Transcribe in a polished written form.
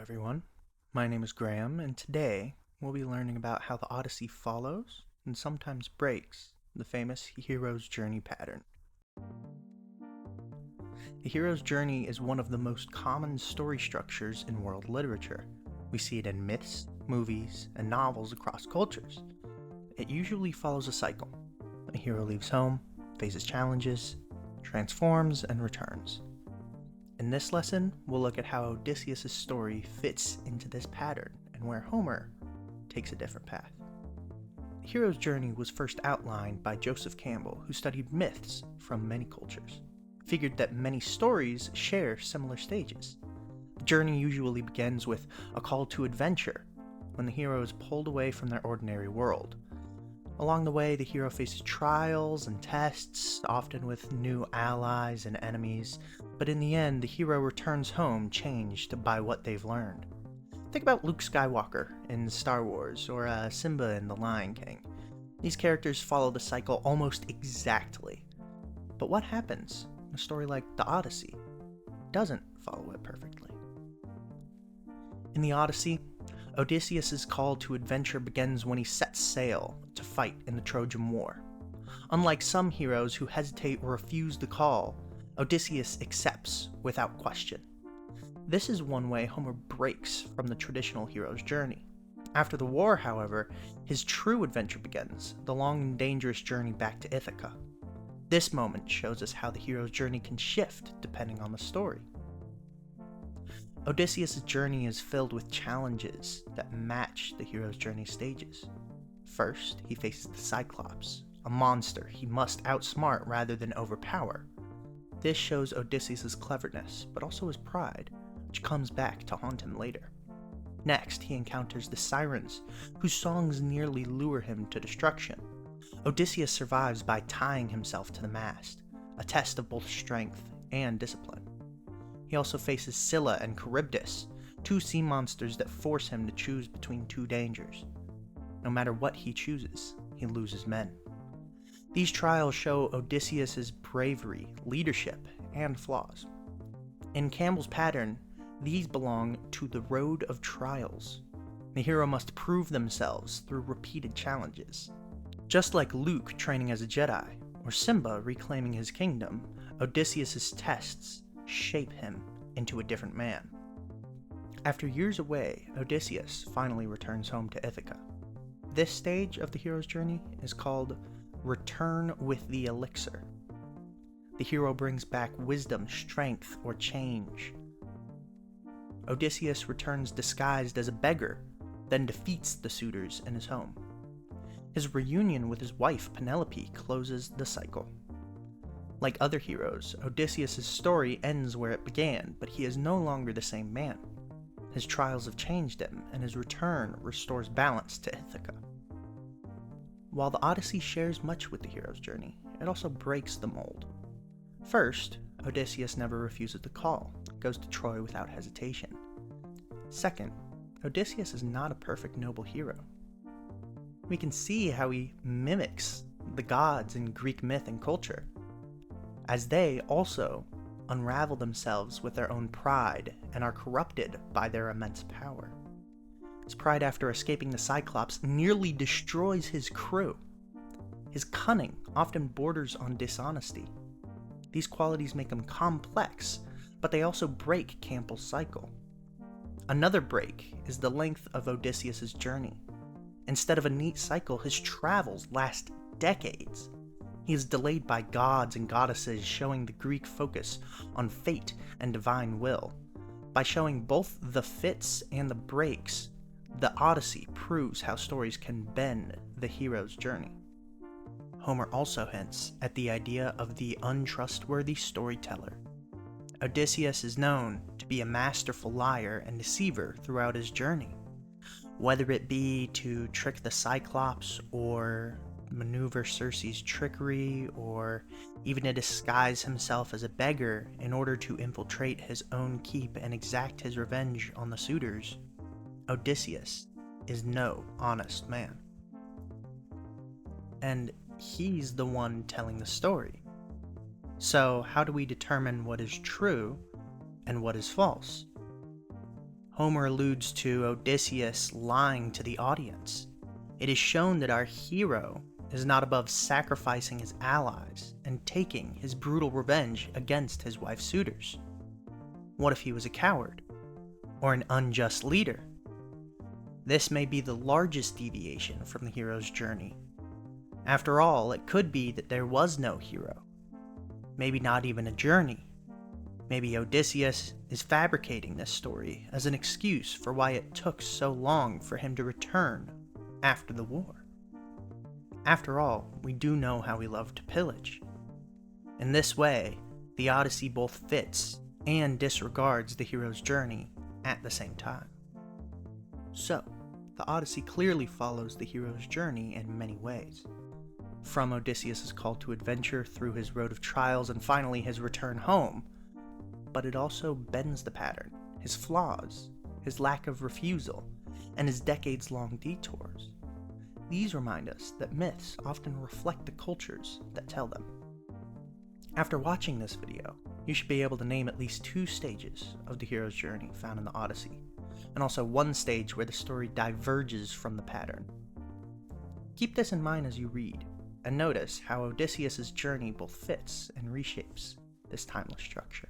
everyone. My name is Graham, and today we'll be learning about how the Odyssey follows and sometimes breaks the famous hero's journey pattern. The hero's journey is one of the most common story structures in world literature. We see it in myths, movies, and novels across cultures. It usually follows a cycle. A hero leaves home, faces challenges, transforms, and returns. In this lesson, we'll look at how Odysseus' story fits into this pattern and where Homer takes a different path. The hero's journey was first outlined by Joseph Campbell, who studied myths from many cultures. He figured that many stories share similar stages. The journey usually begins with a call to adventure, when the hero is pulled away from their ordinary world. Along the way, the hero faces trials and tests, often with new allies and enemies, but in the end, the hero returns home changed by what they've learned. Think about Luke Skywalker in Star Wars, or Simba in The Lion King. These characters follow the cycle almost exactly. But what happens in a story like the Odyssey doesn't follow it perfectly? In the Odyssey, Odysseus' call to adventure begins when he sets sail to fight in the Trojan War. Unlike some heroes who hesitate or refuse the call, Odysseus accepts without question. This is one way Homer breaks from the traditional hero's journey. After the war, however, his true adventure begins, the long and dangerous journey back to Ithaca. This moment shows us how the hero's journey can shift depending on the story. Odysseus' journey is filled with challenges that match the hero's journey stages. First, he faces the Cyclops, a monster he must outsmart rather than overpower. This shows Odysseus' cleverness, but also his pride, which comes back to haunt him later. Next, he encounters the Sirens, whose songs nearly lure him to destruction. Odysseus survives by tying himself to the mast, a test of both strength and discipline. He also faces Scylla and Charybdis, two sea monsters that force him to choose between two dangers. No matter what he chooses, he loses men. These trials show Odysseus' bravery, leadership, and flaws. In Campbell's pattern, these belong to the road of trials. The hero must prove themselves through repeated challenges. Just like Luke training as a Jedi, or Simba reclaiming his kingdom, Odysseus' tests shape him into a different man. After years away, Odysseus finally returns home to Ithaca. This stage of the hero's journey is called Return with the Elixir. The hero brings back wisdom, strength, or change. Odysseus returns disguised as a beggar, then defeats the suitors in his home. His reunion with his wife Penelope closes the cycle. Like other heroes, Odysseus' story ends where it began, but he is no longer the same man. His trials have changed him, and his return restores balance to Ithaca. While the Odyssey shares much with the hero's journey, it also breaks the mold. First, Odysseus never refuses the call, goes to Troy without hesitation. Second, Odysseus is not a perfect noble hero. We can see how he mimics the gods in Greek myth and culture, as they also unravel themselves with their own pride and are corrupted by their immense power. His pride after escaping the Cyclops nearly destroys his crew. His cunning often borders on dishonesty. These qualities make him complex, but they also break Campbell's cycle. Another break is the length of Odysseus' journey. Instead of a neat cycle, his travels last decades. He is delayed by gods and goddesses, showing the Greek focus on fate and divine will. By showing both the fits and the breaks, the Odyssey proves how stories can bend the hero's journey. Homer also hints at the idea of the untrustworthy storyteller. Odysseus is known to be a masterful liar and deceiver throughout his journey. Whether it be to trick the Cyclops, or maneuver Circe's trickery, or even to disguise himself as a beggar in order to infiltrate his own keep and exact his revenge on the suitors, Odysseus is no honest man. And he's the one telling the story. So how do we determine what is true and what is false? Homer alludes to Odysseus lying to the audience. It is shown that our hero is not above sacrificing his allies and taking his brutal revenge against his wife's suitors. What if he was a coward? Or an unjust leader? This may be the largest deviation from the hero's journey. After all, it could be that there was no hero. Maybe not even a journey. Maybe Odysseus is fabricating this story as an excuse for why it took so long for him to return after the war. After all, we do know how he loved to pillage. In this way, the Odyssey both fits and disregards the hero's journey at the same time. So, the Odyssey clearly follows the hero's journey in many ways. From Odysseus' call to adventure through his road of trials and finally his return home, but it also bends the pattern, his flaws, his lack of refusal, and his decades-long detours. These remind us that myths often reflect the cultures that tell them. After watching this video, you should be able to name at least 2 stages of the hero's journey found in the Odyssey, and also 1 stage where the story diverges from the pattern. Keep this in mind as you read, and notice how Odysseus' journey both fits and reshapes this timeless structure.